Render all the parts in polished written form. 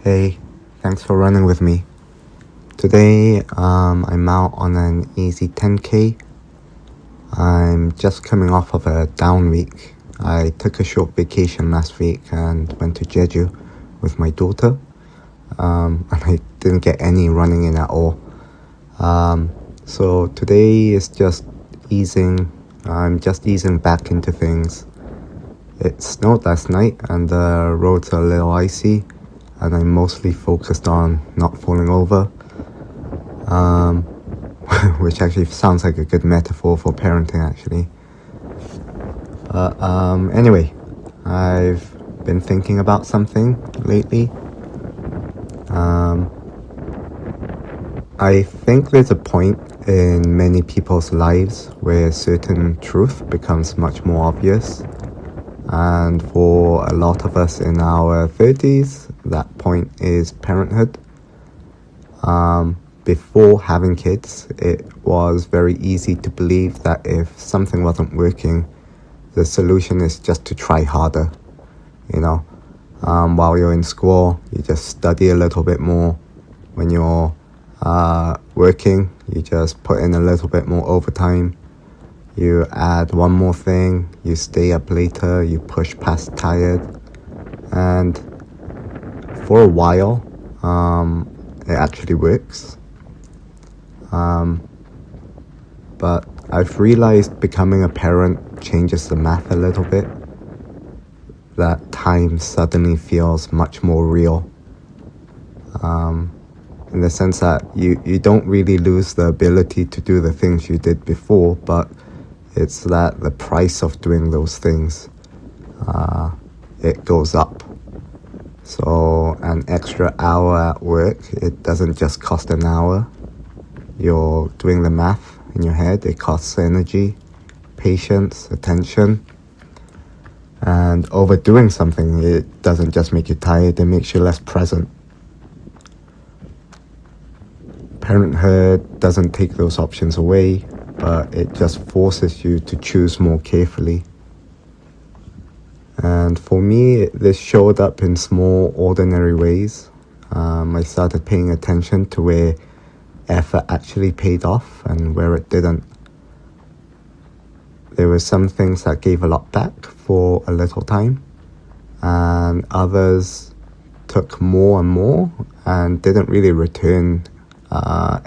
Hey, thanks for running with me. Today, I'm out on an easy 10K. I'm just coming off of a down week. I took a short vacation last week and went to Jeju with my daughter. And I didn't get any running in at all. So today is just easing. I'm just easing back into things. It snowed last night and the roads are a little icy. And I'm mostly focused on not falling over, which actually sounds like a good metaphor for parenting, actually. Anyway, I've been thinking about something lately. I think there's a point in many people's lives where certain truth becomes much more obvious. And for a lot of us in our 30s, that point is parenthood. Before having kids, it was very easy to believe that if something wasn't working, the solution is just to try harder. While you're in school, you just study a little bit more. When you're working, you just put in a little bit more overtime. You add one more thing, you stay up later, you push past tired, and for a while, it actually works. But I've realized becoming a parent changes the math a little bit. That time suddenly feels much more real. In the sense that you don't really lose the ability to do the things you did before, but it's that the price of doing those things, it goes up. So an extra hour at work, it doesn't just cost an hour. You're doing the math in your head. It costs energy, patience, attention. And overdoing something, it doesn't just make you tired, it makes you less present. Parenthood doesn't take those options away, but it just forces you to choose more carefully. And for me, this showed up in small, ordinary ways. I started paying attention to where effort actually paid off and where it didn't. There were some things that gave a lot back for a little time, and others took more and more and didn't really return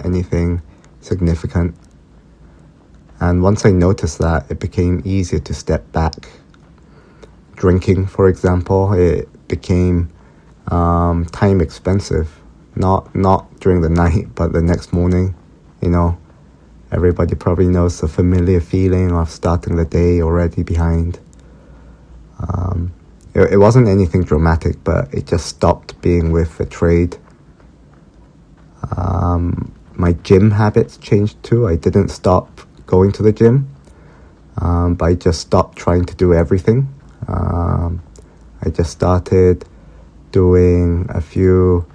anything significant. And once I noticed that, it became easier to step back. Drinking, for example, it became time expensive. Not during the night, but the next morning. Everybody probably knows the familiar feeling of starting the day already behind. It wasn't anything dramatic, but it just stopped being with the trade. My gym habits changed too. I didn't stop going to the gym, but I just stopped trying to do everything. I just started doing a few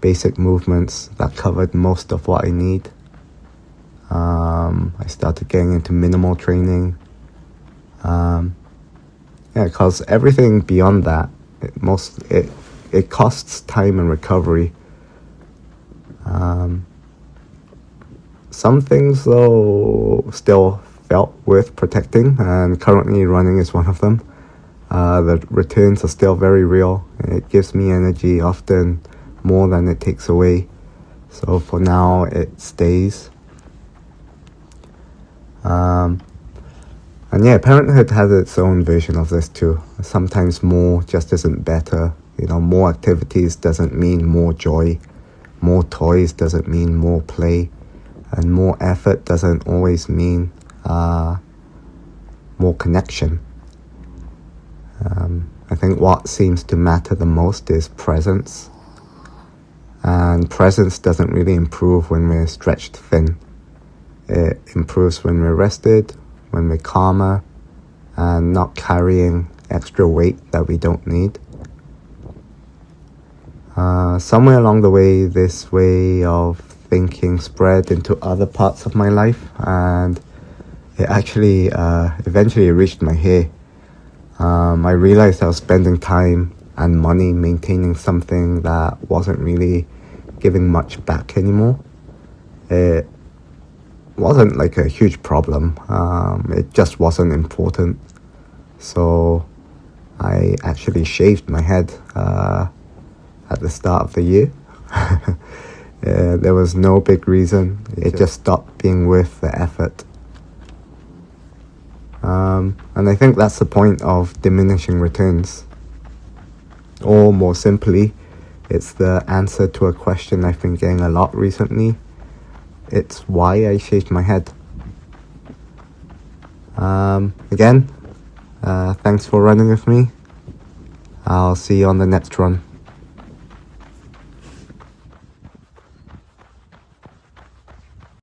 basic movements that covered most of what I need. I started getting into minimal training. Because everything beyond that, it costs time and recovery. Some things, though, still felt worth protecting, and currently running is one of them. The returns are still very real. It gives me energy, often more than it takes away. So for now, it stays. And parenthood has its own version of this too. Sometimes more just isn't better. More activities doesn't mean more joy. More toys doesn't mean more play. And more effort doesn't always mean more connection. I think what seems to matter the most is presence. And presence doesn't really improve when we're stretched thin. It improves when we're rested, when we're calmer, and not carrying extra weight that we don't need. Somewhere along the way, this way of thinking spread into other parts of my life, and it actually eventually reached my hair. I realized I was spending time and money maintaining something that wasn't really giving much back anymore. It wasn't like a huge problem. It just wasn't important. So I actually shaved my head at the start of the year. There was no big reason. It just stopped being worth the effort. And I think that's the point of diminishing returns. Or more simply, it's the answer to a question I've been getting a lot recently. It's why I shaved my head. Again, thanks for running with me. I'll see you on the next run.